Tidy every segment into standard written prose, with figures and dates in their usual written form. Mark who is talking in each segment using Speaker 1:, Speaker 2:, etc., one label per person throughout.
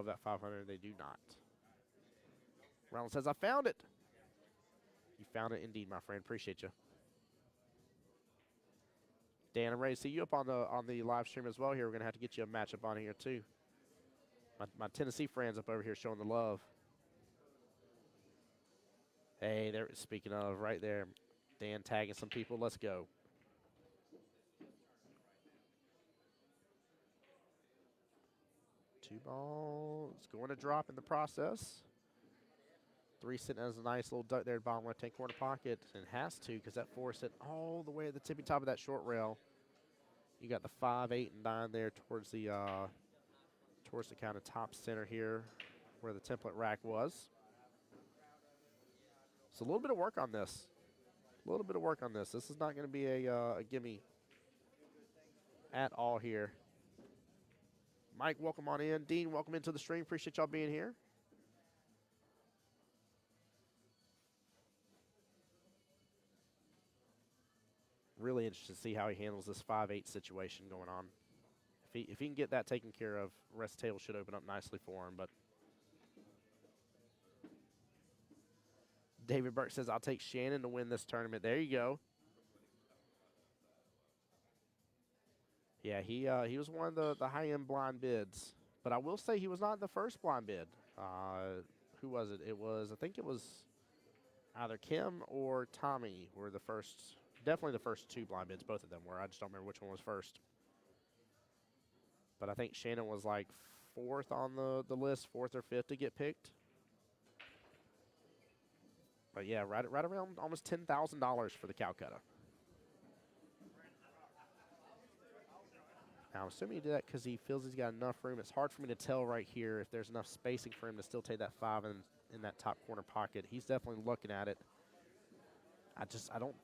Speaker 1: of that 500. They do not. Ronald says, I found it. You found it indeed, my friend. Appreciate you. Dan, I'm ready to see you up on the live stream as well here. We're going to have to get you a matchup on here, too. My Tennessee friends up over here showing the love. Hey, there. Speaking of, right there, Dan tagging some people. Let's go. Two balls. Going to drop in the process. Three sitting as a nice little duck there at bottom left-hand corner pocket. And has to because that four sitting all the way at the tippy top of that short rail. You got the 5, 8, and 9 there towards the kind of top center here where the template rack was. So a little bit of work on this. This is not going to be a gimme at all here. Mike, welcome on in. Dean, welcome into the stream. Appreciate y'all being here. Really interested to see how he handles this 5-8 situation going on. If he can get that taken care of, rest table should open up nicely for him. But David Burke says, I'll take Shannon to win this tournament. There you go. Yeah, he was one of the high-end blind bids. But I will say he was not the first blind bid. Who was it? I think it was either Kim or Tommy were the first, definitely the first two blind bids, both of them were. I just don't remember which one was first. But I think Shannon was like fourth on the list, fourth or fifth to get picked. But yeah, right around almost $10,000 for the Calcutta. Now, I'm assuming he did that because he feels he's got enough room. It's hard for me to tell right here if there's enough spacing for him to still take that 5 in that top corner pocket. He's definitely looking at it. I don't,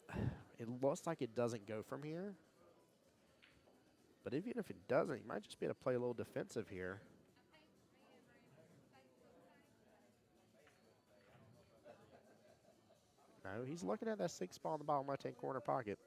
Speaker 1: it looks like it doesn't go from here. But even if it doesn't, he might just be able to play a little defensive here. No, he's looking at that 6 ball in the bottom left-hand corner pocket.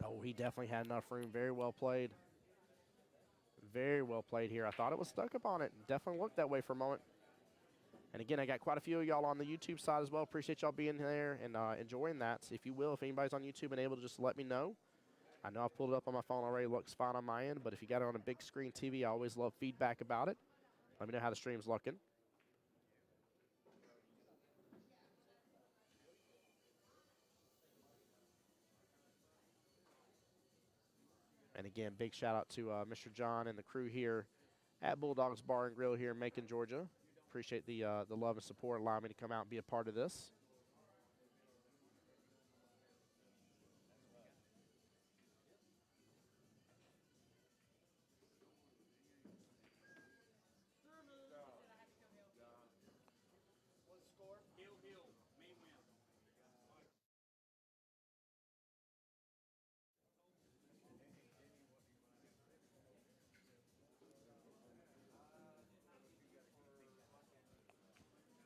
Speaker 1: Oh, he definitely had enough room. Very well played. Very well played here. I thought it was stuck up on it. Definitely looked that way for a moment. And again, I got quite a few of y'all on the YouTube side as well. Appreciate y'all being there and enjoying that. If you will, if anybody's on YouTube and able to just let me know. I know I've pulled it up on my phone already. It looks fine on my end. But if you got it on a big screen TV, I always love feedback about it. Let me know how the stream's looking. And again, big shout out to Mr. John and the crew here at Bulldogs Bar and Grill here in Macon, Georgia. Appreciate the love and support, allowing me to come out and be a part of this.
Speaker 2: What's the score? Hill, May win.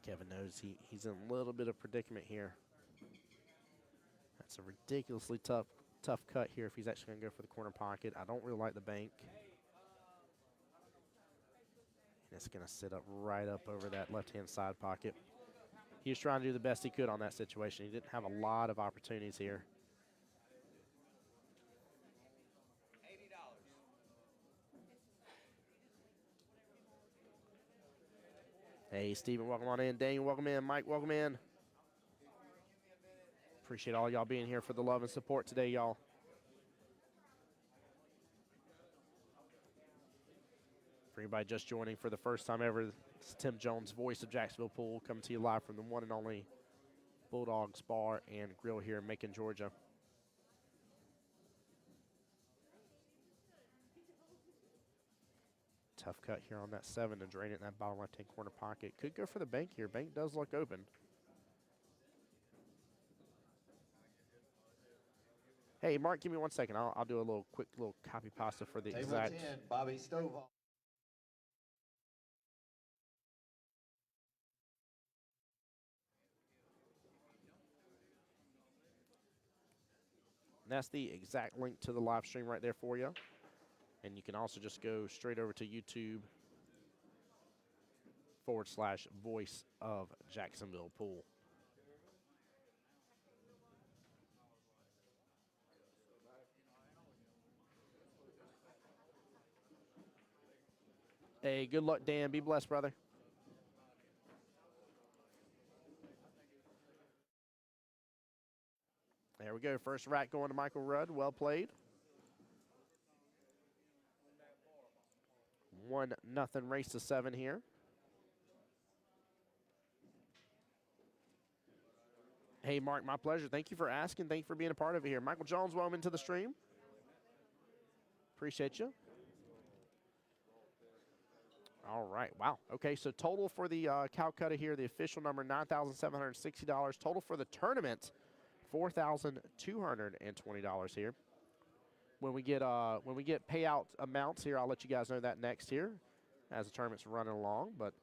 Speaker 1: Kevin knows he's in a little bit of predicament here. That's a ridiculously tough cut here if he's actually going to go for the corner pocket. I don't really like the bank. And it's going to sit up right up over that left-hand side pocket. He was trying to do the best he could on that situation. He didn't have a lot of opportunities here.
Speaker 2: $80.
Speaker 1: Hey, Steven, welcome on in. Daniel, welcome in. Mike, welcome in. Appreciate all y'all being here for the love and support today, y'all. For anybody just joining for the first time ever, it's Tim Jones, voice of Jacksonville Pool, coming to you live from the one and only Bulldogs Bar and Grill here in Macon, Georgia. Tough cut here on that 7 to drain it in that bottom left-hand corner pocket. Could go for the bank here. Bank does look open. Hey, Mark, give me 1 second. I'll do a quick copy pasta for the
Speaker 3: Table
Speaker 1: exact.
Speaker 3: 10, Bobby Stovall.
Speaker 1: And that's the exact link to the live stream right there for you. And you can also just go straight over to YouTube/voice of Jacksonville Pool. Hey, good luck, Dan. Be blessed, brother. There we go. First rack going to Michael Rudd. Well played. 1-0 race to 7 here. Hey, Mark, my pleasure. Thank you for asking. Thank you for being a part of it here. Michael Jones, welcome into the stream. Appreciate you. All right. Wow. Okay, so total for the Calcutta here, the official number, $9,760. Total for the tournament, $4,220 here. When we get payout amounts here, I'll let you guys know that next here as the tournament's running along. But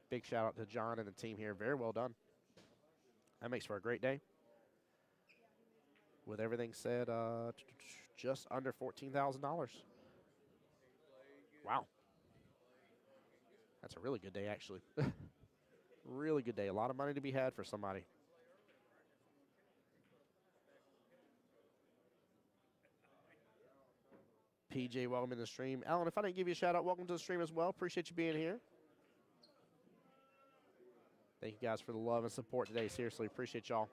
Speaker 1: big shout out to John and the team here. Very well done. That makes for a great day. With everything said, just under $14,000. Wow. That's a really good day, actually. Really good day. A lot of money to be had for somebody. PJ, welcome in the stream. Alan, if I didn't give you a shout out, welcome to the stream as well. Appreciate you being here. Thank you guys for the love and support today. Seriously, appreciate y'all.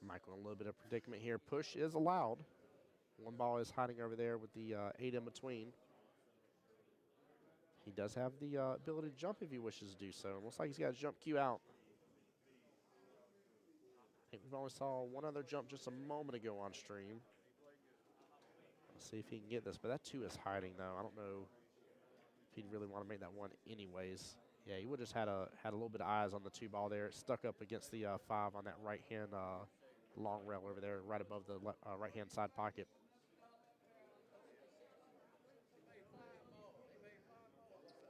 Speaker 1: Michael in a little bit of predicament here. Push is allowed. One ball is hiding over there with the 8 in between. He does have the ability to jump if he wishes to do so. Looks like he's got his jump cue out. I think we've only saw one other jump just a moment ago on stream. Let's see if he can get this. But that 2 is hiding, though. I don't know if he'd really want to make that 1 anyways. Yeah, he would have just had a little bit of eyes on the 2 ball there. It stuck up against the 5 on that right-hand long rail over there, right above the right-hand side pocket.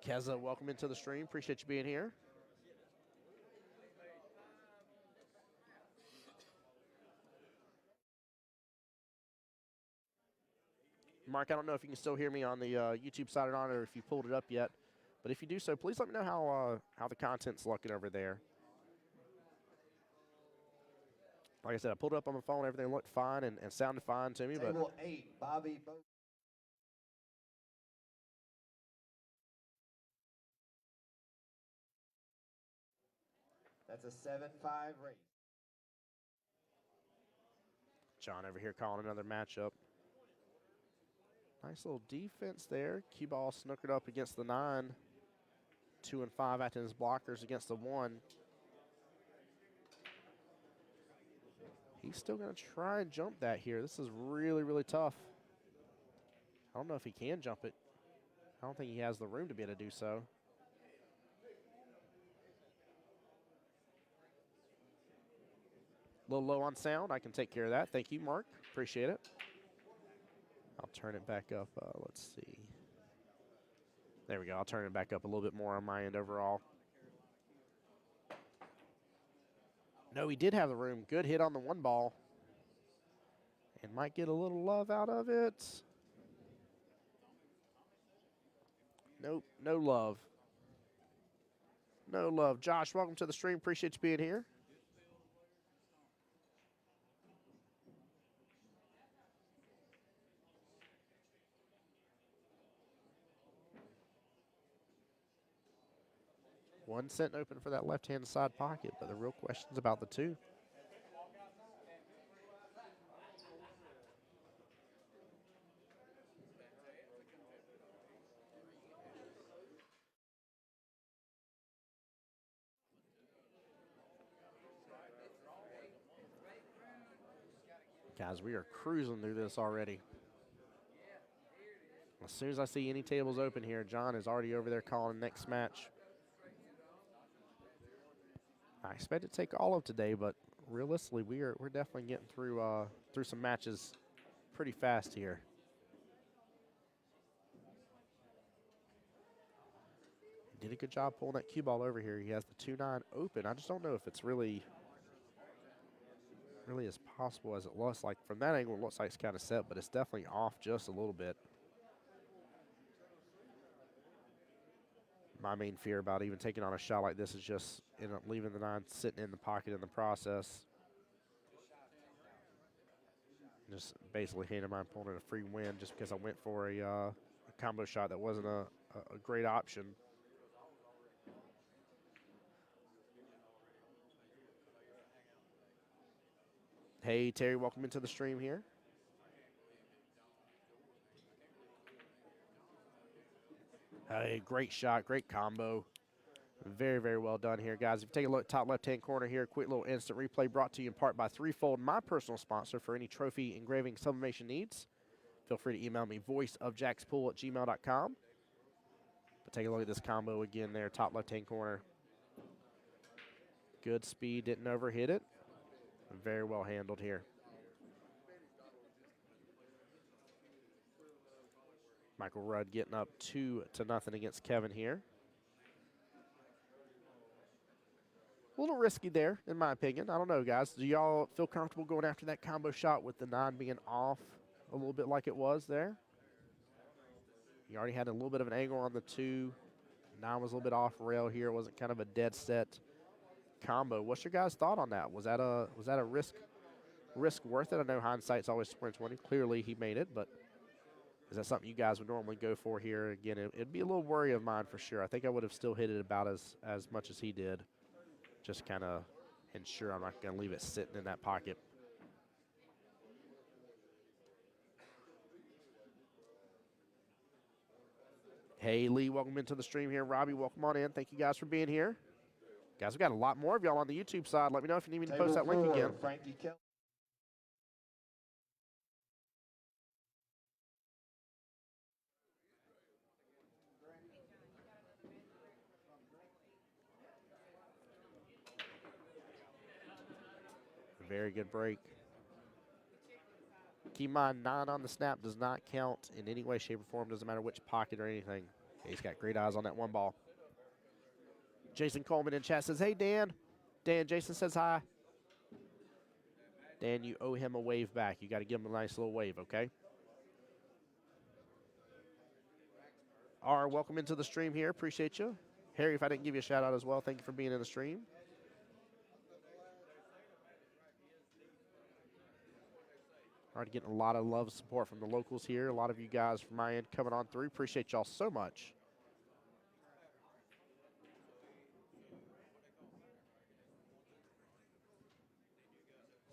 Speaker 1: Keza, welcome into the stream. Appreciate you being here. Mark, I don't know if you can still hear me on the YouTube side or not, or if you pulled it up yet. But if you do so, please let me know how the content's looking over there. Like I said, I pulled it up on my phone. Everything looked fine and sounded fine to me.
Speaker 3: Table 8, Bobby. That's a 7-5 race.
Speaker 1: John over here calling another matchup. Nice little defense there. Cue ball snookered up against the 9. 2 and 5 acting as blockers against the 1. He's still going to try and jump that here. This is really, really tough. I don't know if he can jump it. I don't think he has the room to be able to do so. A little low on sound. I can take care of that. Thank you, Mark. Appreciate it. I'll turn it back up. Let's see. There we go. I'll turn it back up a little bit more on my end overall. No, he did have the room. Good hit on the 1 ball. And might get a little love out of it. Nope, no love. No love. Josh, welcome to the stream. Appreciate you being here. One cent open for that left-hand side pocket, but the real question's about the 2. Guys, we are cruising through this already. As soon as I see any tables open here, John is already over there calling next match. I expect it to take all of today, but realistically, we're definitely getting through some matches pretty fast here. He did a good job pulling that cue ball over here. He has the 2-9 open. I just don't know if it's really as possible as it looks like. From that angle, it looks like it's kind of set, but it's definitely off just a little bit. My main fear about even taking on a shot like this is just leaving the 9 sitting in the pocket in the process. Just basically handing my opponent a free win just because I went for a combo shot that wasn't a great option. Hey, Terry, welcome into the stream here. Hey, great shot, great combo. Very, very well done here, guys. If you take a look, top left-hand corner here, quick little instant replay brought to you in part by Threefold, my personal sponsor for any trophy engraving sublimation needs. Feel free to email me, voiceofjackspool@gmail.com. But take a look at this combo again there, top left-hand corner. Good speed, didn't overhit it. Very well handled here. Michael Rudd getting up 2-0 against Kevin here. A little risky there, in my opinion. I don't know, guys. Do y'all feel comfortable going after that combo shot with the 9 being off a little bit like it was there? You already had a little bit of an angle on the 2. 9 was a little bit off rail here. It wasn't kind of a dead set combo. What's your guys' thought on that? Was that a risk worth it? I know hindsight's always 20/20. Clearly he made it, but is that something you guys would normally go for here? Again, it'd be a little worry of mine for sure. I think I would have still hit it about as much as he did. Just kind of ensure I'm not going to leave it sitting in that pocket. Hey, Lee, welcome into the stream here. Robbie, welcome on in. Thank you guys for being here. Guys, we've got a lot more of y'all on the YouTube side. Let me know if you need me to post that link again.
Speaker 3: Frankie Kelly.
Speaker 1: Very good break. Keep in mind, 9 on the snap does not count in any way, shape, or form. Doesn't matter which pocket or anything. He's got great eyes on that one ball. Jason Coleman in chat says, hey, Dan. Dan, Jason says hi. Dan, you owe him a wave back. You got to give him a nice little wave, okay? R, welcome into the stream here. Appreciate you. Harry, if I didn't give you a shout out as well, thank you for being in the stream. Already getting a lot of love support from the locals here. A lot of you guys from my end coming on through. Appreciate y'all so much.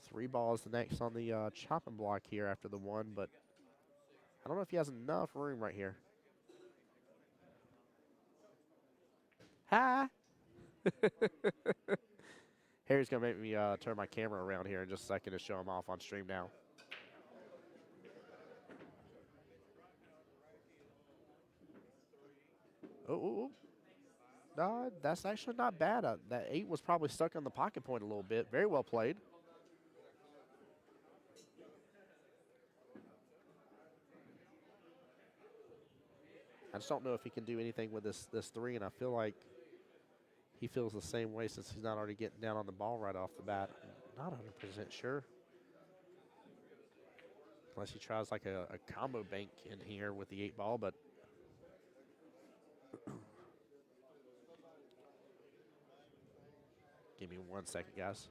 Speaker 1: Three balls the next on the chopping block here after the 1, but I don't know if he has enough room right here. Hi. Harry's going to make me turn my camera around here in just a second to show him off on stream now. Oh. No, that's actually not bad. That 8 was probably stuck on the pocket point a little bit. Very well played. I just don't know if he can do anything with this 3, and I feel like he feels the same way since he's not already getting down on the ball right off the bat. I'm not 100% sure. Unless he tries like a combo bank in here with the 8 ball, but give me 1 second, guys.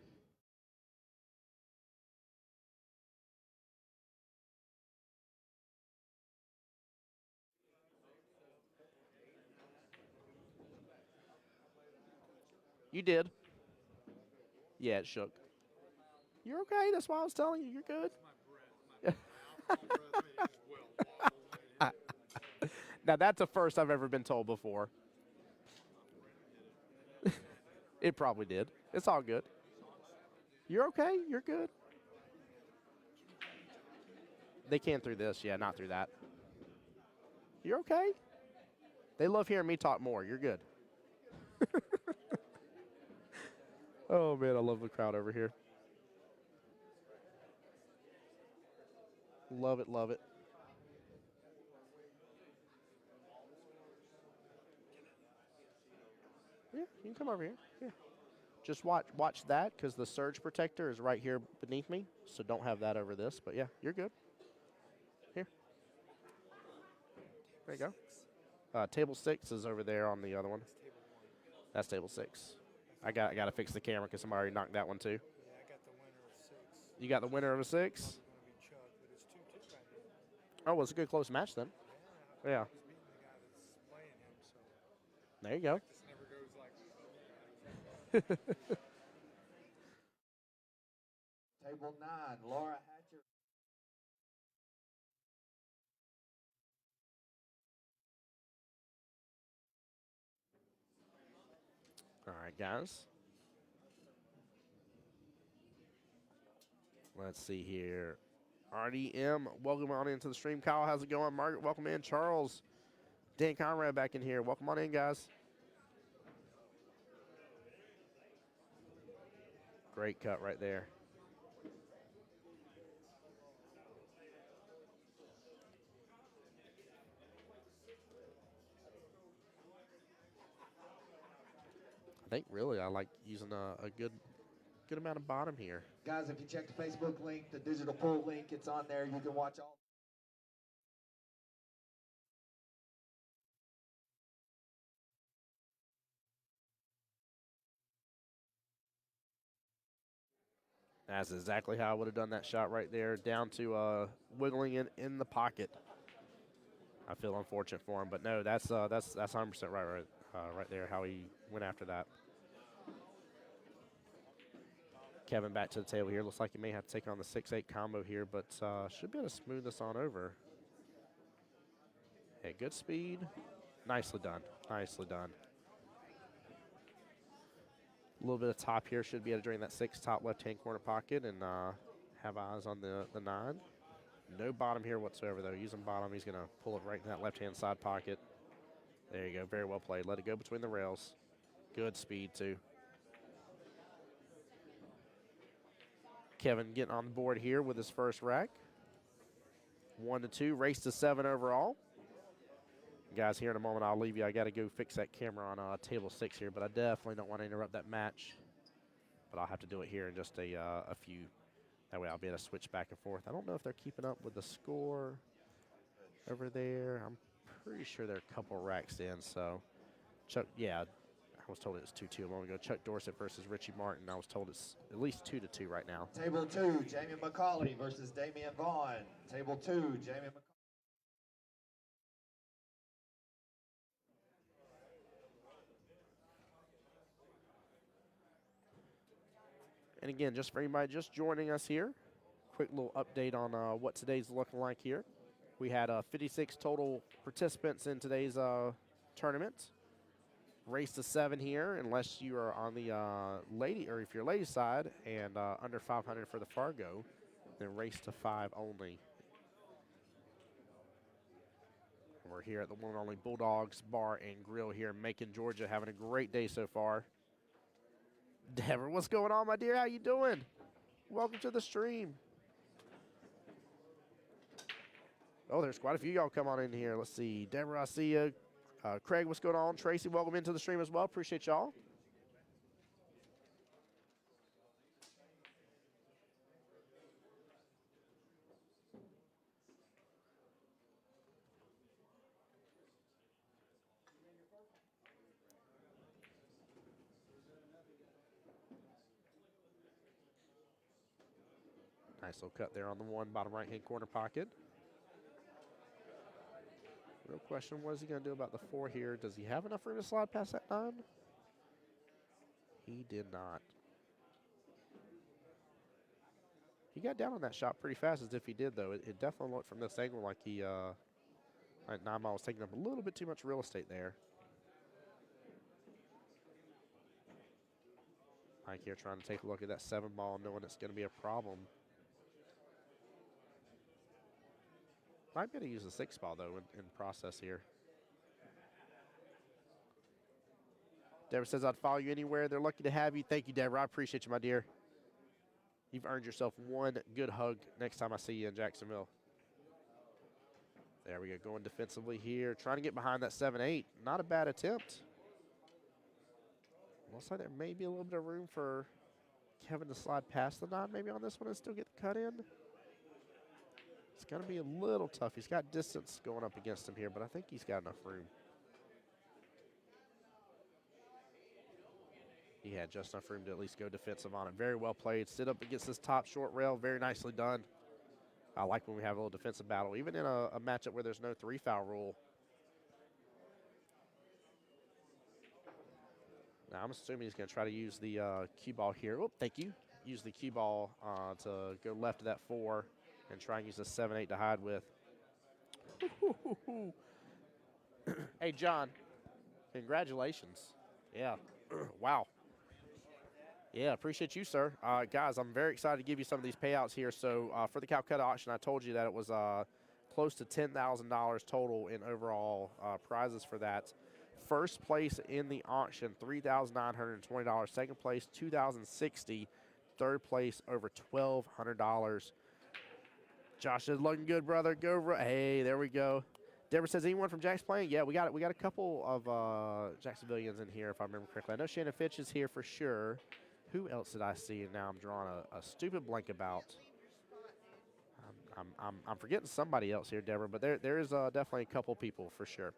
Speaker 1: You did. Yeah, it shook. You're okay. That's why I was telling you. You're good. Now, that's a first I've ever been told before. It probably did. It's all good. You're okay. You're good. They can through this. Yeah, not through that. You're okay? They love hearing me talk more. You're good. Oh, man, I love the crowd over here. Love it, love it. Yeah, you can come over here. Yeah. Just watch that because the surge protector is right here beneath me, so don't have that over this. But yeah, you're good. Here. There you go. Table 6 is over there on the other one. That's table 6. I gotta fix the camera because somebody already knocked that one too.
Speaker 2: Yeah, I got the winner of 6.
Speaker 1: You got the winner of a 6.
Speaker 2: It's going to be Chuck, but it's 2-2 right now.
Speaker 1: Oh, well, it's a good close match then. Yeah.
Speaker 2: He's beating the guy that's playing him, so
Speaker 1: There you go.
Speaker 2: this never goes like
Speaker 3: Table 9, Laura Hatcher.
Speaker 1: All right, guys. Let's see here. RDM, welcome on into the stream. Kyle, how's it going? Margaret, welcome in. Charles, Dan Conrad back in here. Welcome on in, guys. Great cut right there. I think really I like using a good amount of bottom here.
Speaker 3: Guys, if you check the Facebook link, the digital pool link, it's on there. You can watch all.
Speaker 1: That's exactly how I would have done that shot right there, down to wiggling in the pocket. I feel unfortunate for him, but no, that's 100% right there how he went after that. Kevin back to the table here. Looks like he may have to take on the 6-8 combo here, but should be able to smooth this on over. Hey, good speed. Nicely done. Nicely done. A little bit of top here. Should be able to drain that 6 top left-hand corner pocket and have eyes on the 9. No bottom here whatsoever, though. Using bottom, he's going to pull it right in that left-hand side pocket. There you go. Very well played. Let it go between the rails. Good speed, too. Kevin getting on the board here with his first rack. 1-2, race to 7 overall. Guys, here in a moment, I'll leave you. I got to go fix that camera on table 6 here, but I definitely don't want to interrupt that match. But I'll have to do it here in just a few. That way I'll be able to switch back and forth. I don't know if they're keeping up with the score over there. I'm pretty sure they're a couple racks in, so Chuck, yeah, I was told it was 2-2 a moment ago. Chuck Dorsett versus Richie Martin. I was told it's at least 2-2 right now.
Speaker 3: Table 2, Jamie McCauley versus Damian Vaughn. Table 2, Jamie McCauley.
Speaker 1: And again, just for anybody just joining us here, quick little update on what today's looking like here. We had 56 total participants in today's tournament. Race to 7 here, unless you are on the lady, or if you're ladies side, and under 500 for the Fargo, then race to 5 only. We're here at the one and only Bulldogs Bar and Grill here in Macon, Georgia, having a great day so far. Deborah, what's going on, my dear? How you doing? Welcome to the stream. Oh, there's quite a few y'all come on in here. Let's see. Deborah, I see you. Craig, what's going on? Tracy, welcome into the stream as well. Appreciate y'all. Nice little cut there on the 1 bottom right-hand corner pocket. Real question, what is he going to do about the 4 here? Does he have enough room to slide past that 9? He did not. He got down on that shot pretty fast as if he did, though. It definitely looked from this angle like he, like 9 ball was taking up a little bit too much real estate there. Mike here trying to take a look at that 7 ball, knowing it's going to be a problem. Might be able to use the 6 ball, though, in process here. Deborah says, I'd follow you anywhere. They're lucky to have you. Thank you, Deborah. I appreciate you, my dear. You've earned yourself one good hug next time I see you in Jacksonville. There we go, going defensively here. Trying to get behind that 7-8. Not a bad attempt. Looks like there may be a little bit of room for Kevin to slide past the 9 maybe on this one and still get the cut in. It's going to be a little tough. He's got distance going up against him here, but I think he's got enough room. He had just enough room to at least go defensive on it. Very well played. Sit up against this top short rail. Very nicely done. I like when we have a little defensive battle, even in a matchup where there's no 3-foul rule. Now, I'm assuming he's going to try to use the cue ball here. Oh, thank you. Use the cue ball to go left of that 4 and try and use the 7-8 to hide with. Hey, John, congratulations. Yeah, wow. Yeah, appreciate you, sir. Guys, I'm very excited to give you some of these payouts here. So for the Calcutta auction, I told you that it was close to $10,000 total in overall prizes for that. First place in the auction, $3,920. Second place, $2,060. Third place, over $1,200. Josh is looking good, brother. Go, hey, there we go. Deborah says, anyone from Jack's playing? Yeah, we got a couple of Jacksonvillians in here, if I remember correctly. I know Shannon Fitch is here for sure. Who else did I see? And now I'm drawing a stupid blank about. I'm forgetting somebody else here, Deborah, but there is definitely a couple people for sure.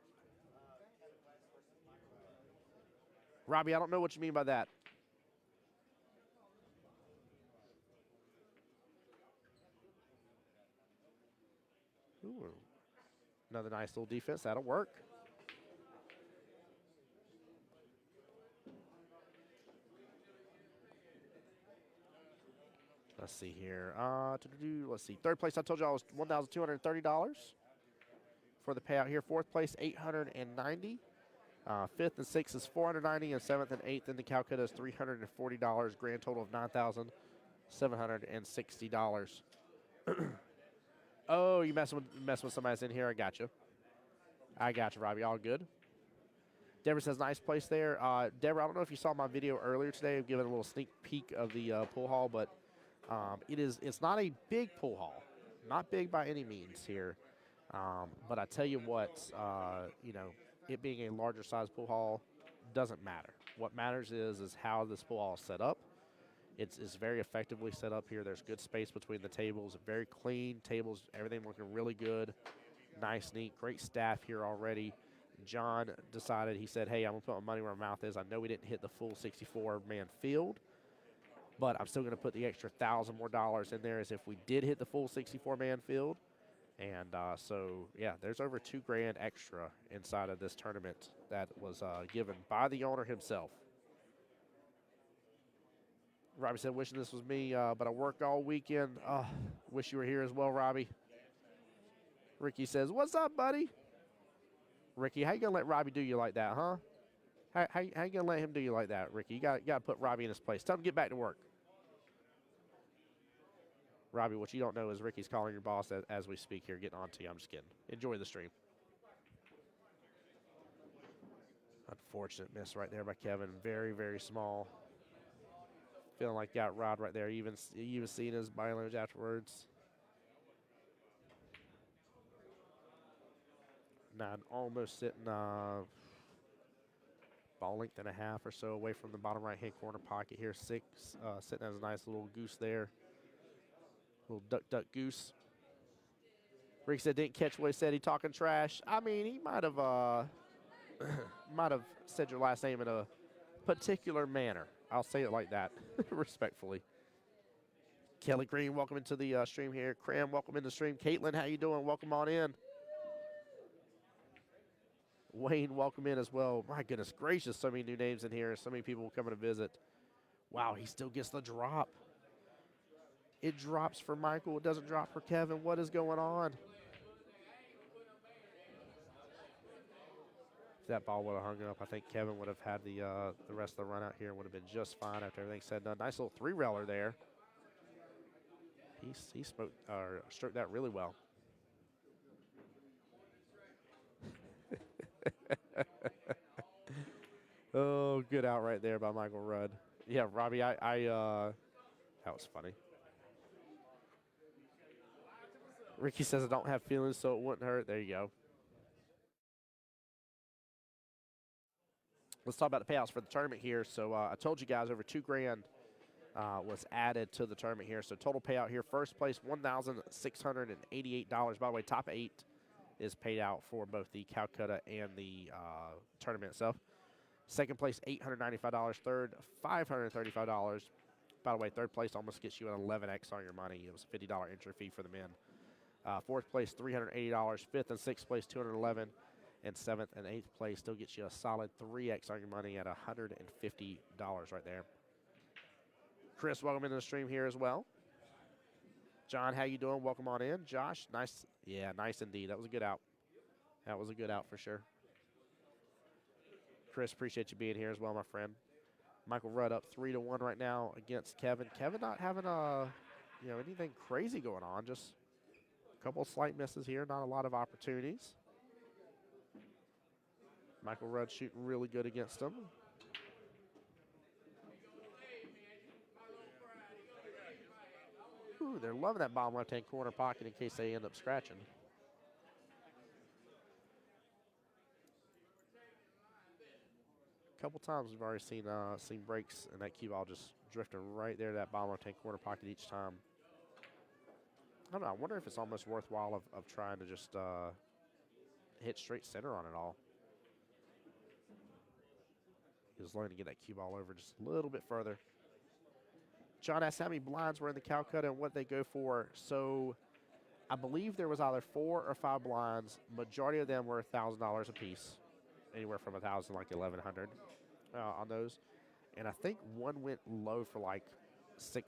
Speaker 1: Robbie, I don't know what you mean by that. Ooh, another nice little defense. That'll work. Let's see here. Let's see. Third place, I told you I was $1,230 for the payout here. Fourth place, $890. Fifth and sixth is $490, and seventh and eighth in the Calcutta is $340. Grand total of $9,760. Oh, you messing with somebody that's in here? I got you, Robbie. All good. Deborah says, nice place there. Deborah, I don't know if you saw my video earlier today. I've given a little sneak peek of the pool hall, but it's not a big pool hall. Not big by any means here. But I tell you what, it being a larger size pool hall doesn't matter. What matters is how this pool hall is set up. It's very effectively set up here. There's good space between the tables. Very clean tables. Everything looking really good. Nice, neat, great staff here already. John decided, he said, hey, I'm going to put my money where my mouth is. I know we didn't hit the full 64-man field, but I'm still going to put the extra $1,000 more in there as if we did hit the full 64-man field. And so, yeah, there's over $2,000 extra inside of this tournament that was given by the owner himself. Robbie said, wishing this was me, but I worked all weekend. Wish you were here as well, Robbie. Ricky says, what's up, buddy? Ricky, how you going to let Robbie do you like that, huh? How you going to let him do you like that, Ricky? You got to put Robbie in his place. Tell him to get back to work. Robbie, what you don't know is Ricky's calling your boss as we speak here, getting on to you. I'm just kidding. Enjoy the stream. Unfortunate miss right there by Kevin. Very, very small. Feeling like got robbed right there. Even seeing his body language afterwards. Now almost sitting ball length and a half or so away from the bottom right-hand corner pocket here. Sitting as a nice little goose there. Little duck goose. Rick said didn't catch what he said. He talking trash. I mean, he might have said your last name in a particular manner. I'll say it like that, respectfully. Kelly Green, welcome into the stream here. Cram, welcome into the stream. Caitlin, how you doing? Welcome on in. Wayne, welcome in as well. My goodness gracious, so many new names in here. So many people coming to visit. Wow, he still gets the drop. It drops for Michael. It doesn't drop for Kevin. What is going on? If that ball would have hung up, I think Kevin would have had the rest of the run out here and would have been just fine after everything's said and done. Nice little three-railer there. He stroked that really well. Oh, good out right there by Michael Rudd. Yeah, Robbie, that was funny. Ricky says I don't have feelings, so it wouldn't hurt. There you go. Let's talk about the payouts for the tournament here. So I told you guys over $2,000 was added to the tournament here. So total payout here, first place $1,688. By the way, top 8 is paid out for both the Calcutta and the tournament itself. Second place, $895. Third, $535. By the way, third place almost gets you an 11x on your money. It was a $50 entry fee for the men. Fourth place, $380. Fifth and sixth place, $211. And seventh and eighth place still gets you a solid 3x on your money at $150 right there. Chris, welcome into the stream here as well. John, how you doing? Welcome on in. Josh, nice. Yeah, nice indeed. That was a good out. That was a good out for sure. Chris, appreciate you being here as well, my friend. Michael Rudd up 3-1 right now against Kevin. Kevin not having anything crazy going on. Just a couple slight misses here. Not a lot of opportunities. Michael Rudd shooting really good against him. Ooh, they're loving that bottom left-hand corner pocket in case they end up scratching. A couple times we've already seen breaks, and that cue ball just drifting right there to that bottom left-hand corner pocket each time. I don't know. I wonder if it's almost worthwhile of trying to just hit straight center on it all. He was learning to get that cue ball over just a little bit further. John asked how many blinds were in the Calcutta and what they go for. So I believe there was either 4 or 5 blinds. Majority of them were $1,000 a piece, anywhere from $1,000 to like $1,100 on those. And I think one went low for like $600.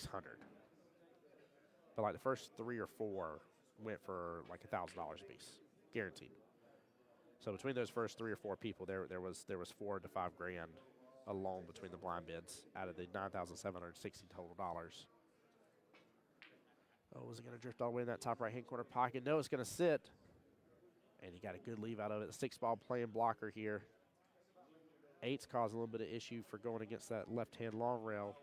Speaker 1: But like the first 3 or 4 went for like $1,000 a piece, guaranteed. So between those first 3 or 4 people, there was $4 to $5 grand alone between the blind bids out of the $9,760 total dollars. Oh, is it going to drift all the way in that top right-hand corner pocket? No, it's going to sit. And you got a good leave out of it. The 6-ball playing blocker here. 8's causing a little bit of issue for going against that left-hand long rail.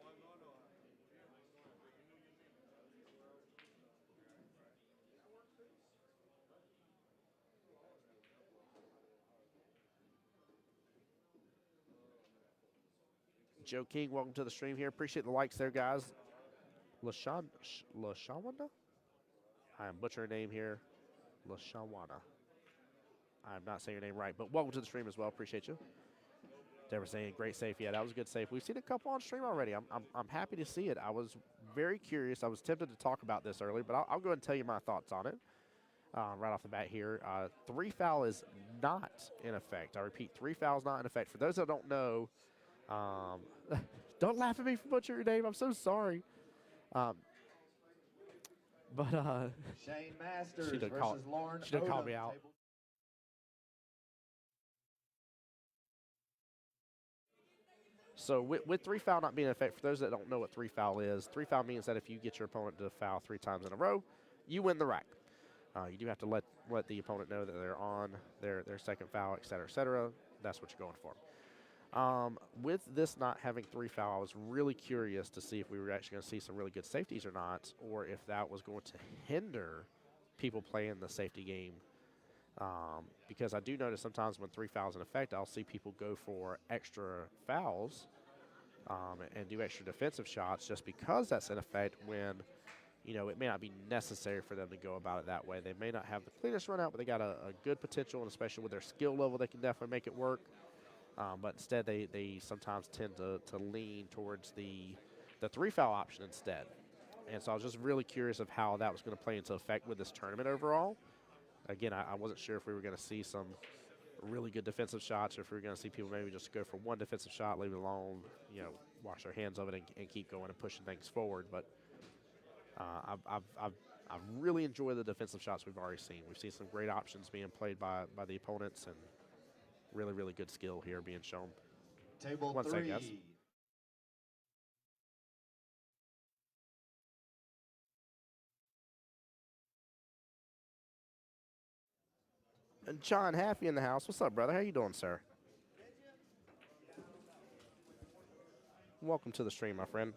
Speaker 1: Joe King, welcome to the stream here. Appreciate the likes there, guys. Lashawanda? I am butchering her name here. Lashawanda. I'm not saying your name right, but welcome to the stream as well. Appreciate you. Deborah saying great save. Yeah, that was a good save. We've seen a couple on stream already. I'm happy to see it. I was very curious. I was tempted to talk about this earlier, but I'll go ahead and tell you my thoughts on it right off the bat here. 3 foul is not in effect. I repeat, 3 fouls not in effect. For those that don't know, don't laugh at me for butchering your name. I'm so sorry.
Speaker 3: Shane Masters
Speaker 1: she done
Speaker 3: versus Lauren
Speaker 1: she done called
Speaker 3: Odom.
Speaker 1: me out. So with 3 foul not being in effect, for those that don't know what 3 foul is, 3 foul means that if you get your opponent to foul 3 times in a row, you win the rack. You do have to let the opponent know that they're on their second foul, et cetera, et cetera. That's what you're going for. With this not having 3 foul, I was really curious to see if we were actually going to see some really good safeties or not, or if that was going to hinder people playing the safety game. Because I do notice sometimes when 3 fouls in effect, I'll see people go for extra fouls and do extra defensive shots just because that's in effect when, it may not be necessary for them to go about it that way. They may not have the cleanest run out, but they got a good potential, and especially with their skill level, they can definitely make it work. But instead, they sometimes tend to lean towards the 3 foul option instead. And so I was just really curious of how that was going to play into effect with this tournament overall. Again, I wasn't sure if we were going to see some really good defensive shots, or if we were going to see people maybe just go for one defensive shot, leave it alone, wash their hands of it, and keep going and pushing things forward. But I've really enjoyed the defensive shots we've already seen. We've seen some great options being played by the opponents, and really, really good skill here being shown.
Speaker 3: Table
Speaker 1: 1
Speaker 3: 3.
Speaker 1: second, guys. And John Happy in the house. What's up, brother? How you doing, sir? welcome to the stream, my friend.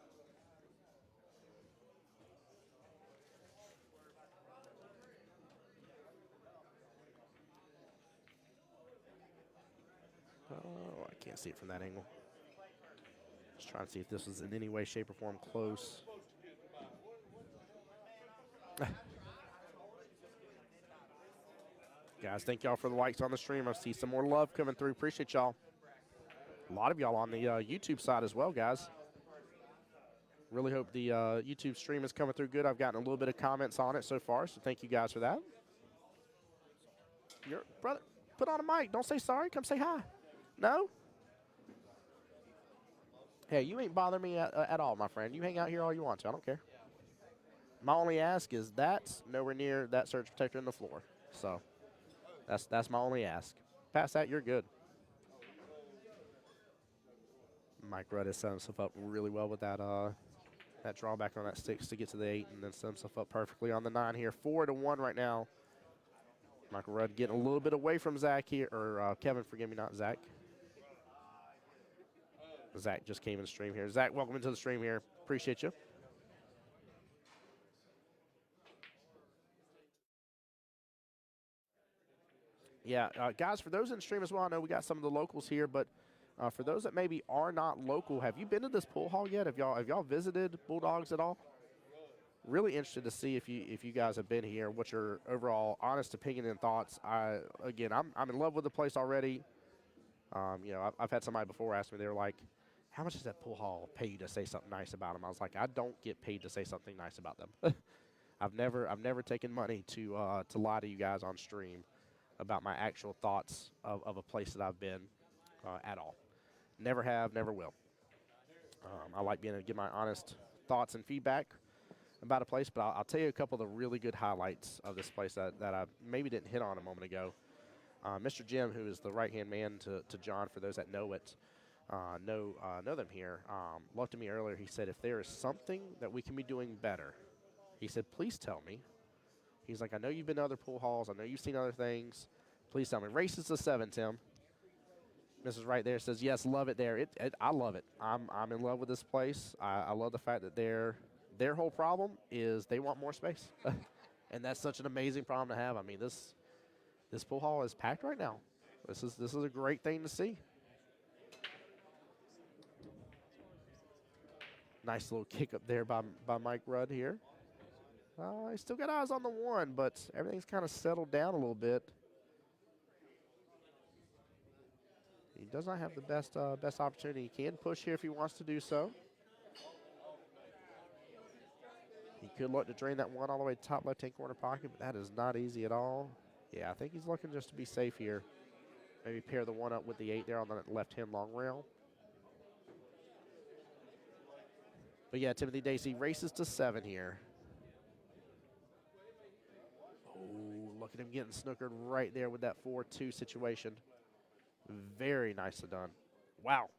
Speaker 1: Oh, I can't see it from that angle. Just trying to see if this was in any way, shape, or form close. Guys, thank y'all for the likes on the stream. I see some more love coming through. Appreciate y'all. A lot of y'all on the YouTube side as well, guys. Really hope the YouTube stream is coming through good. I've gotten a little bit of comments on it so far, so thank you guys for that. Your brother, put on a mic. Don't say sorry. Come say hi. No? Hey, you ain't bothering me at all, my friend. You hang out here all you want to. I don't care. My only ask is that's nowhere near that surge protector in the floor. So that's my only ask. Past that, you're good. Mike Rudd has set himself up really well with that that drawback on that 6 to get to the 8, and then set himself up perfectly on the 9 here. 4-1 right now. Michael Rudd getting a little bit away from Zach here, or Kevin, forgive me, not Zach. Zach just came in the stream here. Zach, welcome into the stream here. Appreciate you. Yeah, guys, for those in the stream as well, I know we got some of the locals here, but for those that maybe are not local, have you been to this pool hall yet? Have y'all visited Bulldogs at all? Really interested to see if you guys have been here. What's your overall honest opinion and thoughts? Again, I'm in love with the place already. You know, I've had somebody before ask me, they were like, "How much does that pool hall pay you to say something nice about them?" I was like, "I don't get paid to say something nice about them." I've never taken money to lie to you guys on stream about my actual thoughts of a place that I've been at all. Never have, never will. I like being able to give my honest thoughts and feedback about a place, but I'll tell you a couple of the really good highlights of this place that I maybe didn't hit on a moment ago. Mr. Jim, who is the right-hand man to John, for those that know it, know them here, looked at me earlier. He said, if there is something that we can be doing better, he said, please tell me. He's like, I know you've been to other pool halls. I know you've seen other things. Please tell me. Races to 7, Tim. Mrs. Right there says, yes, love it there. I love it. I'm in love with this place. I love the fact that their whole problem is they want more space. And that's such an amazing problem to have. I mean, this pool hall is packed right now. This is a great thing to see. Nice little kick up there by Mike Rudd here. He's still got eyes on the 1, but everything's kind of settled down a little bit. He does not have the best opportunity. He can push here if he wants to do so. He could look to drain that 1 all the way to top left-hand corner pocket, but that is not easy at all. Yeah, I think he's looking just to be safe here. Maybe pair the 1 up with the 8 there on the left-hand long rail. But yeah, Timothy Dacey races to 7 here. Oh, look at him getting snookered right there with that 4-2 situation. Very nicely done. Wow.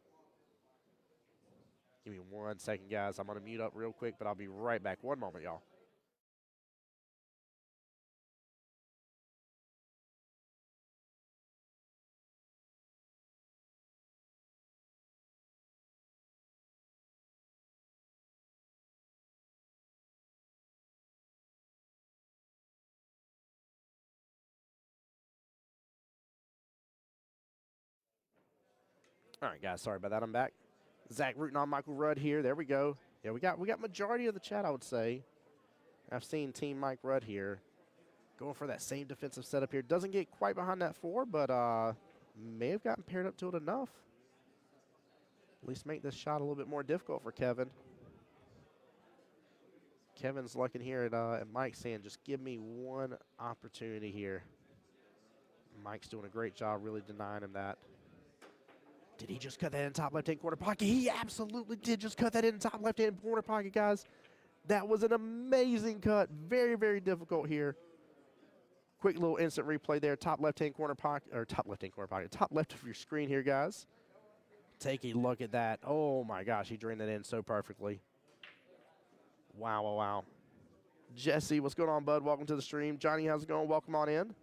Speaker 1: Give me 1 second, guys. I'm going to mute up real quick, but I'll be right back. One moment, y'all. All right, guys, sorry about that. I'm back. Zach rooting on Michael Rudd here. There we go. Yeah, we got majority of the chat, I would say. I've seen Team Mike Rudd here going for that same defensive setup here. Doesn't get quite behind that 4, but may have gotten paired up to it enough. At least make this shot a little bit more difficult for Kevin. Kevin's looking here at Mike saying, just give me 1 opportunity here. Mike's doing a great job really denying him that. Did he just cut that in top left-hand corner pocket? He absolutely did just cut that in top left-hand corner pocket, guys. That was an amazing cut. Very, very difficult here. Quick little instant replay there. Top left-hand corner pocket, or top left-hand corner pocket. Top left of your screen here, guys. Take a look at that. Oh, my gosh. He drained that in so perfectly. Wow, wow, wow. Jesse, what's going on, bud? Welcome to the stream. Johnny, how's it going? Welcome on in.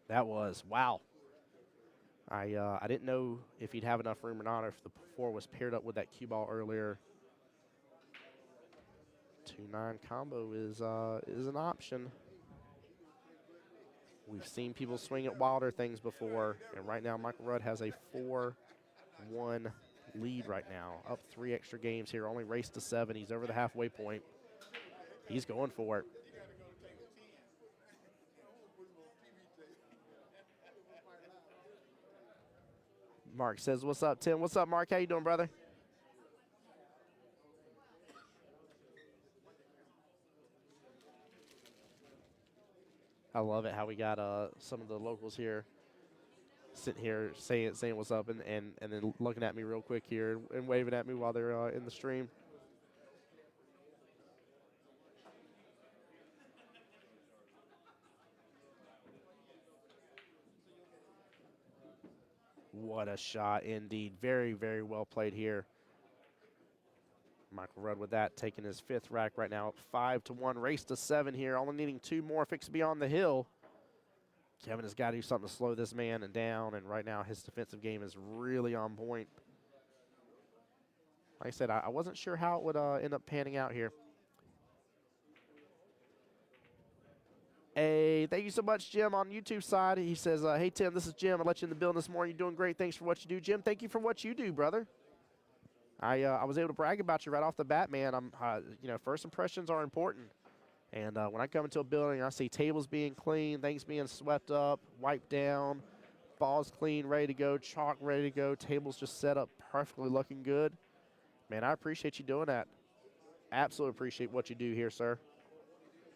Speaker 1: That was, wow. I didn't know if he'd have enough room or not, or if the 4 was paired up with that cue ball earlier. 2-9 combo is an option. We've seen people swing at wilder things before, and right now Michael Rudd has a 4-1 lead right now. Up 3 extra games here, only raced to 7. He's over the halfway point. He's going for it. Mark says, what's up, Tim? What's up, Mark? How you doing, brother? I love it how we got some of the locals here sitting here saying what's up and then looking at me real quick here and waving at me while they're in the stream. What a shot indeed. Very, very well played here. Michael Rudd with that, taking his 5th rack right now, up 5-1, race to 7 here, only needing 2 more if it could be on the hill. Kevin has got to do something to slow this man down, and right now his defensive game is really on point. Like I said, I wasn't sure how it would end up panning out here. Hey, thank you so much, Jim, on YouTube side. He says, hey, Tim, this is Jim. I let you in the building this morning. You're doing great. Thanks for what you do. Jim, thank you for what you do, brother. I was able to brag about you right off the bat, man. You know, first impressions are important. And when I come into a building, I see tables being clean, things being swept up, wiped down, balls clean, ready to go, chalk ready to go, tables just set up perfectly looking good. Man, I appreciate you doing that. Absolutely appreciate what you do here, sir.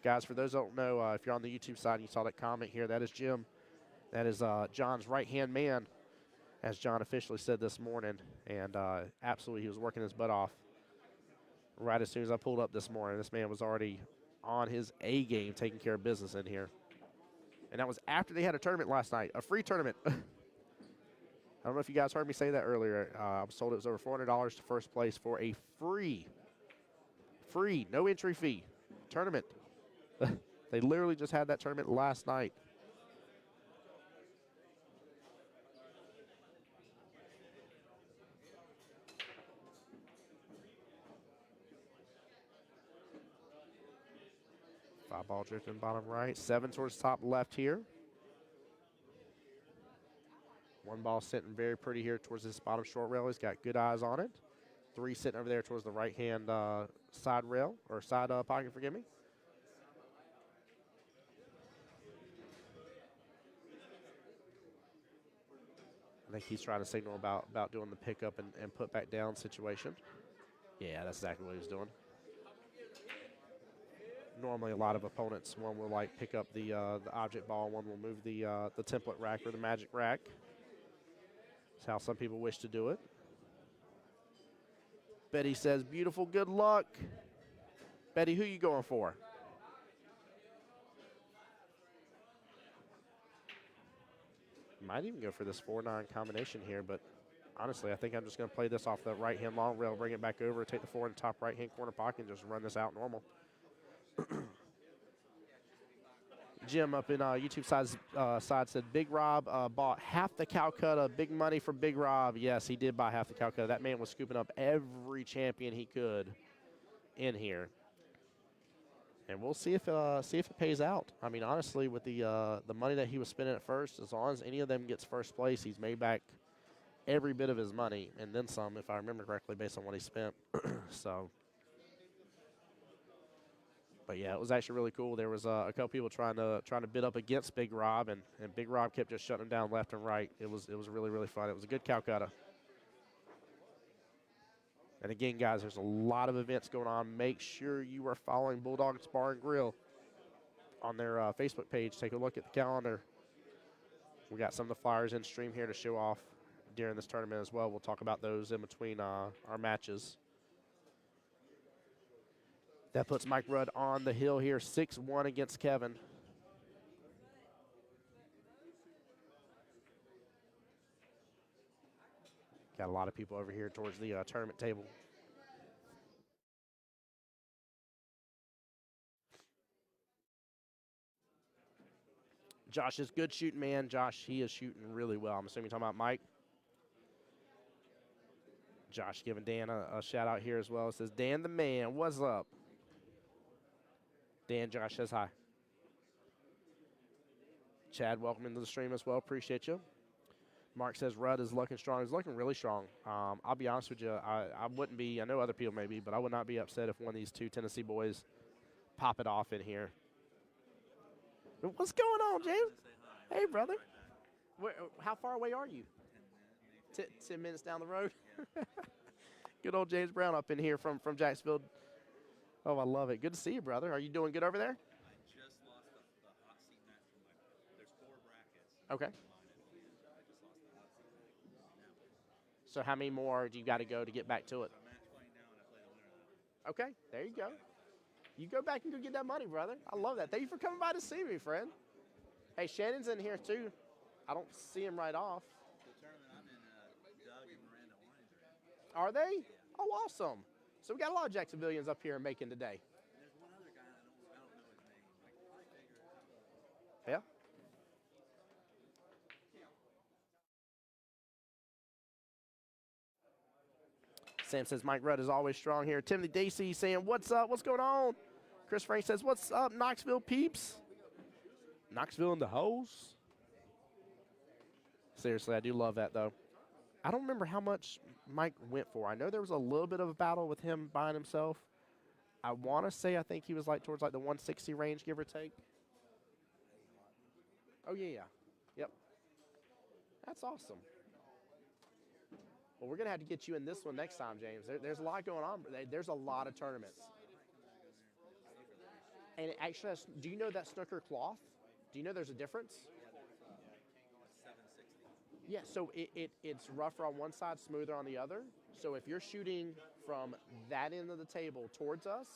Speaker 1: Guys, for those who don't know, if you're on the YouTube side and you saw that comment here, that is Jim. That is John's right-hand man, as John officially said this morning. And absolutely, he was working his butt off right as soon as I pulled up this morning. This man was already on his A game taking care of business in here. And that was after they had a tournament last night, a free tournament. I don't know if you guys heard me say that earlier. I was told it was over $400 to first place for a free, no entry fee tournament. They literally just had that tournament last night. Five ball drifting bottom right, 7 towards top left here. 1 ball sitting very pretty here towards this bottom short rail. He's got good eyes on it. 3 sitting over there towards the right-hand side rail, or side pocket, forgive me. I think he's trying to signal about doing the pickup and put back down situation. Yeah, that's exactly what he was doing. Normally a lot of opponents, one will like pick up the object ball, one will move the template rack or the magic rack. That's how some people wish to do it. Betty says, beautiful, good luck. Betty, who you going for? Might even go for this 4-9 combination here, but honestly, I think I'm just going to play this off the right-hand long rail, bring it back over, take the 4 in the top right-hand corner pocket, and just run this out normal. Jim up in YouTube side said, Big Rob bought half the Calcutta. Big money for Big Rob. Yes, he did buy half the Calcutta. That man was scooping up every champion he could in here. And we'll see if it pays out. I mean, honestly, with the money that he was spending at first, as long as any of them gets first place, he's made back every bit of his money and then some, if I remember correctly, based on what he spent. So, but yeah, it was actually really cool. There was a couple people trying to bid up against Big Rob, and Big Rob kept just shutting him down left and right. It was really, really fun. It was a good Calcutta. And again, guys, there's a lot of events going on. Make sure you are following Bulldogs Bar and Grill on their Facebook page. Take a look at the calendar. We got some of the flyers in stream here to show off during this tournament as well. We'll talk about those in between our matches. That puts Mike Rudd on the hill here, 6-1 against Kevin. Got a lot of people over here towards the tournament table. Josh is good shooting, man. Josh, he is shooting really well. I'm assuming you're talking about Mike. Josh giving Dan a shout out here as well. It says, Dan the man, what's up? Dan, Josh says hi. Chad, welcome into the stream as well. Appreciate you. Mark says Rudd is looking strong. He's looking really strong. I'll be honest with you. I wouldn't be, I know other people may be, but I would not be upset if one of these two Tennessee boys pop it off in here. What's going on, James? Hey, brother. How far away are you? 10 minutes down the road? Good old James Brown up in here from Jacksonville. Oh, I love it. Good to see you, brother. Are you doing good over there?
Speaker 4: I just lost the hot seat match from there's 4 brackets.
Speaker 1: Okay.
Speaker 4: I just lost the hot seat match.
Speaker 1: So how many more do you got to go to get back to it?
Speaker 4: I'm match playing now and I play the winner of that.
Speaker 1: Okay, there you go. You go back and go get that money, brother. I love that. Thank you for coming by to see me, friend. Hey, Shannon's in here, too. I don't see him right off.
Speaker 4: The tournament I'm in, Doug and Miranda Wines are in.
Speaker 1: Are they? Oh, awesome. So we got a lot of Jacksonvillians up here in Macon today.
Speaker 4: And there's one other guy, I don't know his name. I can probably figure it out.
Speaker 1: Yeah. Sam says Mike Rudd is always strong here. Timothy Dacey saying, what's up? What's going on? Chris Frank says, what's up, Knoxville peeps? Knoxville in the house. Seriously, I do love that, though. I don't remember how much Mike went for. I know there was a little bit of a battle with him buying himself. I want to say I think he was like towards like the 160 range, give or take. Oh, yeah. Yep. That's awesome. Well, we're going to have to get you in this one next time, James. There's a lot going on. There's a lot of tournaments. And it actually has, do you know that snooker cloth? Do you know there's a difference? Yeah, so it's rougher on one side, smoother on the other. So if you're shooting from that end of the table towards us,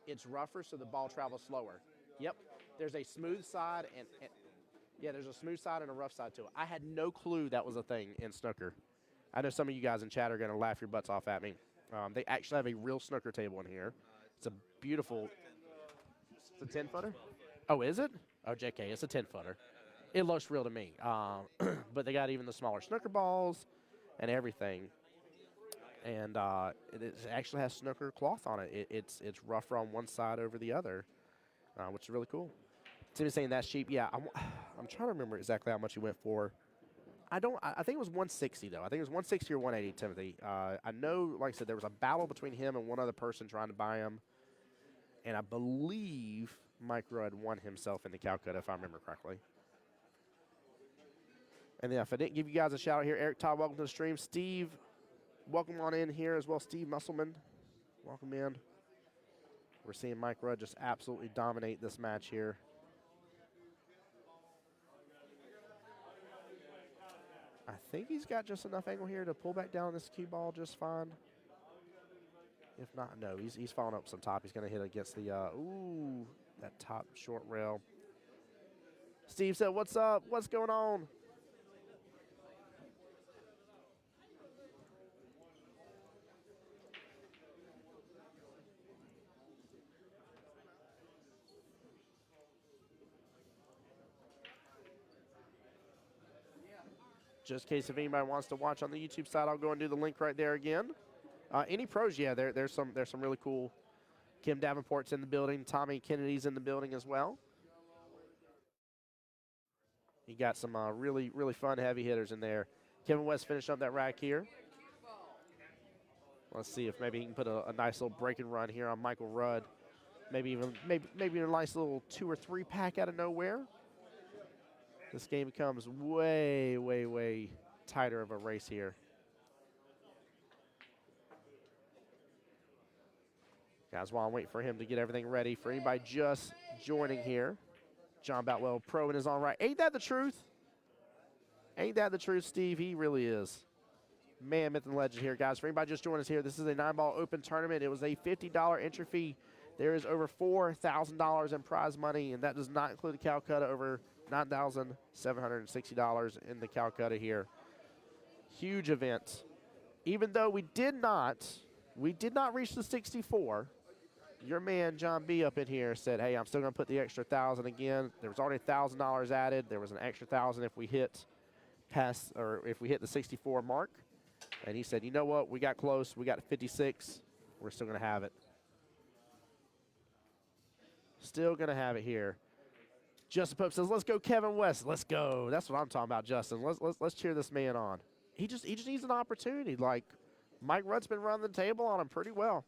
Speaker 1: it's rougher so the ball travels slower. Yep, there's a smooth side and yeah, there's a smooth side and a rough side to it. I had no clue that was a thing in snooker. I know some of you guys in chat are going to laugh your butts off at me. They actually have a real snooker table in here. It's a beautiful, it's a 10-footer? Oh, is it? Oh, JK, it's a 10-footer. It looks real to me. But they got even the smaller snooker balls and everything. And it actually has snooker cloth on it. It's rougher on one side over the other, which is really cool. Timmy's saying that's cheap. Yeah, I'm trying to remember exactly how much he went for. I think it was 160, though. I think it was 160 or 180, Timothy. I know, like I said, there was a battle between him and one other person trying to buy him. And I believe Mike Rudd won himself in the Calcutta, if I remember correctly. And then if I didn't give you guys a shout out here, Eric Todd, welcome to the stream. Steve, welcome on in here as well. Steve Musselman, welcome in. We're seeing Mike Rudd just absolutely dominate this match here. I think he's got just enough angle here to pull back down this cue ball just fine. If not, no, he's following up some top. He's going to hit against the, that top short rail. Steve said, what's up? What's going on? Just in case if anybody wants to watch on the YouTube side, I'll go and do the link right there again. Any pros? Yeah, there's some really cool. Kim Davenport's in the building. Tommy Kennedy's in the building as well. You got some really fun heavy hitters in there. Kevin West finished up that rack here. Let's see if maybe he can put a nice little break and run here on Michael Rudd. Maybe a nice little 2 or 3 pack out of nowhere. This game becomes way tighter of a race here. Guys, while I'm waiting for him to get everything ready, for anybody just joining here, John Boutwell, pro in his own right. Ain't that the truth? Ain't that the truth, Steve? He really is. Man, myth and legend here, guys. For anybody just joining us here, this is a 9-ball open tournament. It was a $50 entry fee. There is over $4,000 in prize money, and that does not include the Calcutta, over $9,760 in the Calcutta here. Huge event. Even though we did not reach the 64, your man John B up in here said, hey, I'm still going to put the extra 1,000 again. There was already $1,000 added. There was an extra 1,000 if we hit the 64 mark. And he said, you know what? We got close. We got 56. We're still going to have it. Still going to have it here. Justin Pope says, let's go Kevin West. Let's go. That's what I'm talking about, Justin. Let's cheer this man on. He just needs an opportunity. Like, Mike Rudd's been running the table on him pretty well.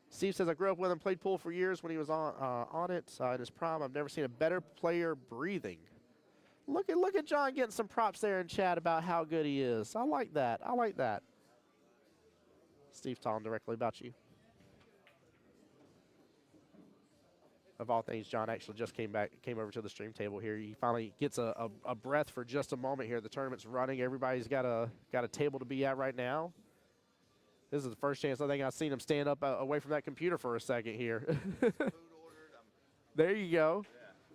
Speaker 1: Steve says, I grew up with him, played pool for years when he was on it in his prime. I've never seen a better player breathing. Look at John getting some props there in chat about how good he is. I like that. I like that. Steve talking directly about you. Of all things, John actually just came over to the stream table here. He finally gets a breath for just a moment here. The tournament's running. Everybody's got a table to be at right now. This is the first chance I think I've seen him stand up away from that computer for a second here.
Speaker 4: Food ordered.
Speaker 1: There you go.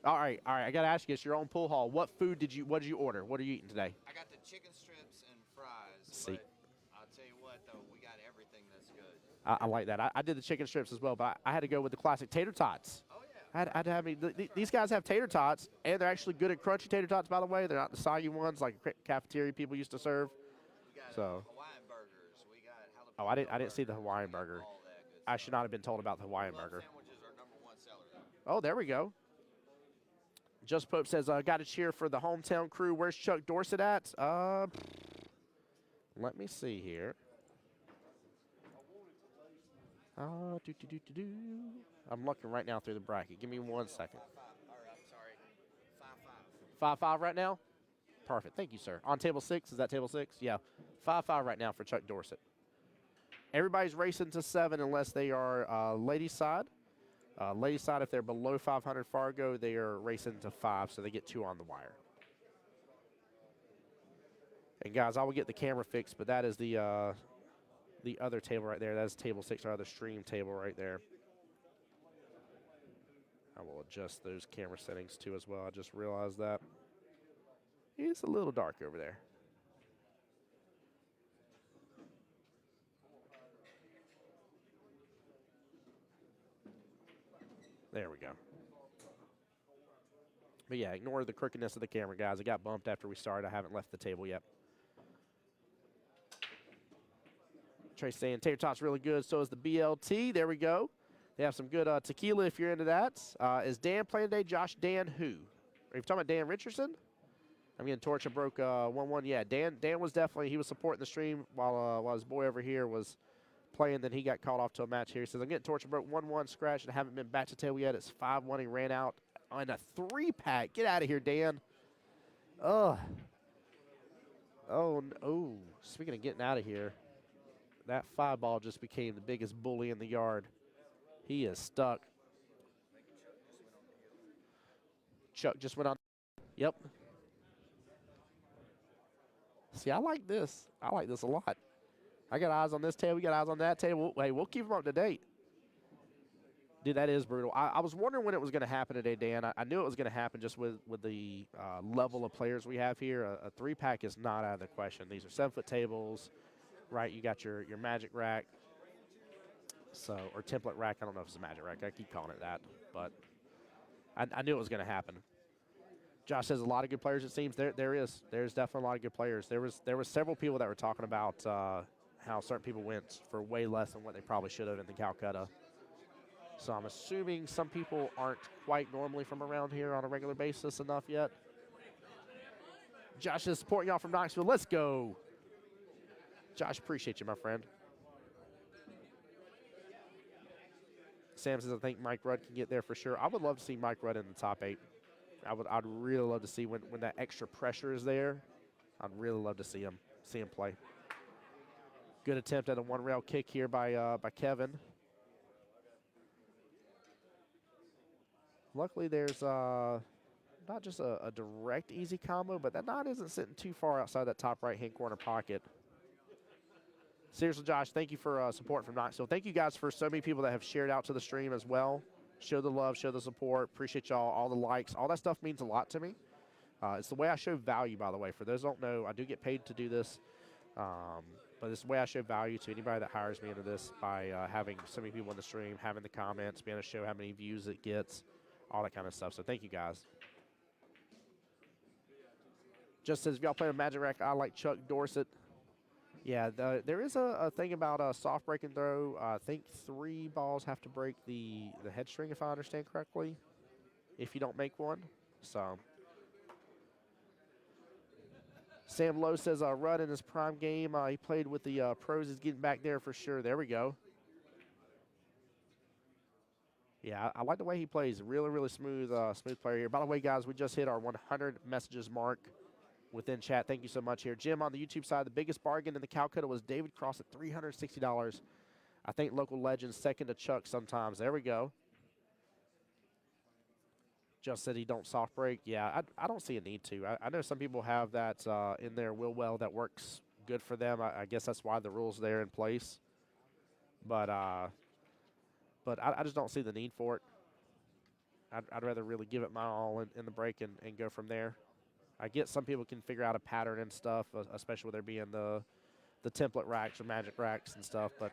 Speaker 1: Yeah. All right. I got to ask you, it's your own pool hall. What did you order? What are you eating today?
Speaker 4: I got the chicken strips and fries.
Speaker 1: See.
Speaker 4: But I'll tell you what, though, we got everything that's good.
Speaker 1: I like that. I did the chicken strips as well, but I had to go with the classic tater tots.
Speaker 4: Oh, yeah.
Speaker 1: I had to have these guys have tater tots, and they're actually good at crunchy tater tots, by the way. They're not the soggy ones like cafeteria people used to serve.
Speaker 4: We got
Speaker 1: So.
Speaker 4: Hawaiian burgers. We got jalapeno.
Speaker 1: Oh, I didn't see the Hawaiian burger.
Speaker 4: All that good
Speaker 1: I
Speaker 4: stuff.
Speaker 1: should not have been told about the Hawaiian burger.
Speaker 4: Sandwiches are #1 seller.
Speaker 1: Oh, there we go. Just Pope says, got to cheer for the hometown crew. Where's Chuck Dorsett at? Let me see here. I'm looking right now through the bracket. Give me 1 second. 5-5 right now? Perfect. Thank you, sir. On table 6, is that table 6? Yeah. 5-5 right now for Chuck Dorsett. Everybody's racing to 7 unless they are ladies side. Ladies side, if they're below 500 Fargo, they are racing to 5, so they get 2 on the wire. And guys, I will get the camera fixed, but that is the other table right there. That is table 6, our other stream table right there. I will adjust those camera settings too as well. I just realized that. It's a little dark over there. There we go. But yeah, ignore the crookedness of the camera, guys. It got bumped after we started. I haven't left the table yet. Trey's saying tater tots really good. So is the BLT. There we go. They have some good tequila if you're into that. Is Dan playing today? Josh, Dan who? Are you talking about Dan Richardson? I'm getting torch and broke 1-1. Yeah, Dan was definitely, he was supporting the stream while his boy over here was playing. Then he got called off to a match here. He says, I'm getting torch and broke 1-1 scratch and I haven't been back to table yet. It's 5-1. He ran out on a 3-pack. Get out of here, Dan. Ugh. Oh, no. Speaking of getting out of here, that 5-ball just became the biggest bully in the yard. He is stuck. Chuck just went on. Yep. See, I like this. I like this a lot. I got eyes on this table. We got eyes on that table. Hey, we'll keep them up to date. Dude, that is brutal. I was wondering when it was going to happen today, Dan. I knew it was going to happen just with the level of players we have here. A 3-pack is not out of the question. These are 7-foot tables, right? You got your magic rack. So, or template rack. I don't know if it's a magic rack. I keep calling it that. But I knew it was going to happen. Josh says a lot of good players, it seems. There's definitely a lot of good players. There was several people that were talking about how certain people went for way less than what they probably should have in the Calcutta. So I'm assuming some people aren't quite normally from around here on a regular basis enough yet. Josh is supporting y'all from Knoxville. Let's go. Josh, appreciate you, my friend. Sam says, I think Mike Rudd can get there for sure. I would love to see Mike Rudd in the top 8. I'd really love to see when that extra pressure is there. I'd really love to see him play. Good attempt at a 1-rail kick here by Kevin. Luckily, there's not just a direct easy combo, but that knot isn't sitting too far outside that top right-hand corner pocket. Seriously, Josh, thank you for support from Knoxville. Thank you guys for so many people that have shared out to the stream as well. Show the love, show the support. Appreciate y'all, all the likes. All that stuff means a lot to me. It's the way I show value, by the way. For those who don't know, I do get paid to do this. But this is the way I show value to anybody that hires me into this by having so many people in the stream, having the comments, being able to show how many views it gets, all that kind of stuff. So thank you guys. Just says, if y'all play a Magic Rack, I like Chuck Dorset. Yeah, there is a thing about a soft break and throw. I think 3 balls have to break the head string, if I understand correctly, if you don't make one. So Sam Lowe says, Rudd in his prime game, he played with the pros. He's getting back there for sure. There we go. Yeah, I like the way he plays. Really, really smooth, smooth player here. By the way, guys, we just hit our 100 messages mark within chat. Thank you so much here. Jim, on the YouTube side, the biggest bargain in the Calcutta was David Cross at $360. I think local legends, second to Chuck sometimes. There we go. Just said he don't soft break. Yeah, I don't see a need to. I know some people have that in their will well that works good for them. I guess that's why the rule's there in place. But I just don't see the need for it. I'd rather really give it my all in the break and go from there. I get some people can figure out a pattern and stuff, especially with there being the template racks or magic racks and stuff, but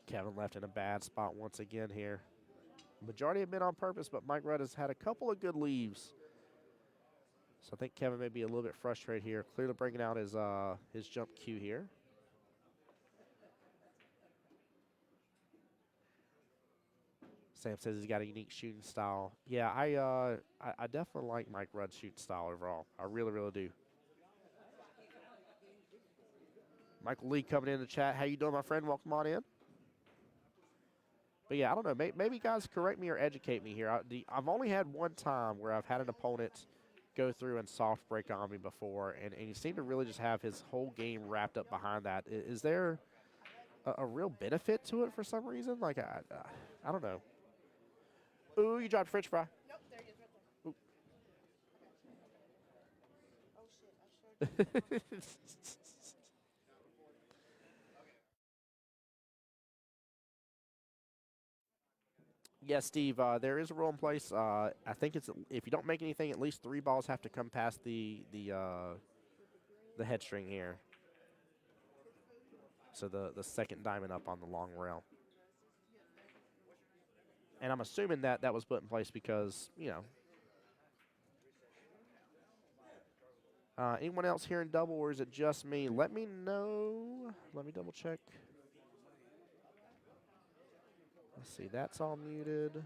Speaker 1: Kevin left in a bad spot once again here. Majority have been on purpose, but Mike Rudd has had a couple of good leaves. So I think Kevin may be a little bit frustrated here. Clearly bringing out his jump cue here. Sam says he's got a unique shooting style. Yeah, I definitely like Mike Rudd's shooting style overall. I really, really do. Michael Lee coming in the chat. How you doing, my friend? Welcome on in. But yeah, I don't know. Maybe guys correct me or educate me here. I've only had one time where I've had an opponent go through and soft break on me before, and he seemed to really just have his whole game wrapped up behind that. Is there a real benefit to it for some reason? Like, I don't know. Ooh, you dropped French fry.
Speaker 5: Nope, there it is right there.
Speaker 1: Ooh.
Speaker 5: Oh, shit. I sure.
Speaker 1: Yes, Steve, there is a rule in place. I think it's if you don't make anything, at least 3 balls have to come past the head string here. So the second diamond up on the long rail. And I'm assuming that was put in place because, you know. Anyone else here in double, or is it just me? Let me know. Let me double check. Let's see, that's all muted.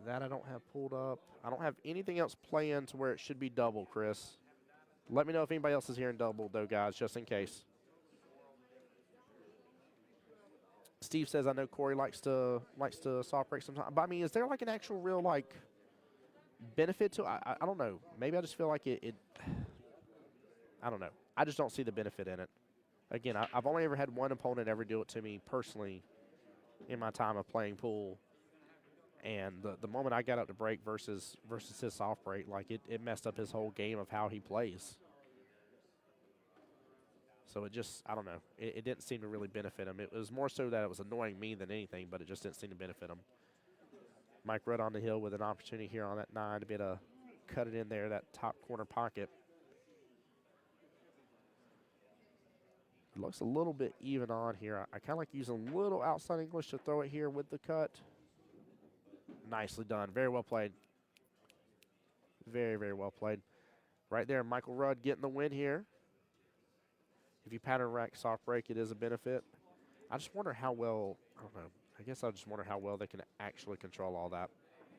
Speaker 1: That I don't have pulled up. I don't have anything else playing to where it should be double, Chris. Let me know if anybody else is here in double, though, guys, just in case. Steve says, I know Corey likes to soft break sometimes. But, I mean, is there, like, an actual real, like, benefit to it? I don't know. Maybe I just feel like it I don't know. I just don't see the benefit in it. Again, I've only ever had one opponent ever do it to me personally in my time of playing pool. And the moment I got up to break versus his soft break, like, it messed up his whole game of how he plays. So it just, I don't know. It didn't seem to really benefit him. It was more so that it was annoying me than anything, but it just didn't seem to benefit him. Mike Rudd on the hill with an opportunity here on that 9 to be able to cut it in there, that top corner pocket. It looks a little bit even on here. I kind of like using a little outside English to throw it here with the cut. Nicely done. Very well played. Very, very well played. Right there, Michael Rudd getting the win here. If you pattern rack soft break, it is a benefit. I just wonder how well, I don't know. I guess I just wonder how well they can actually control all that.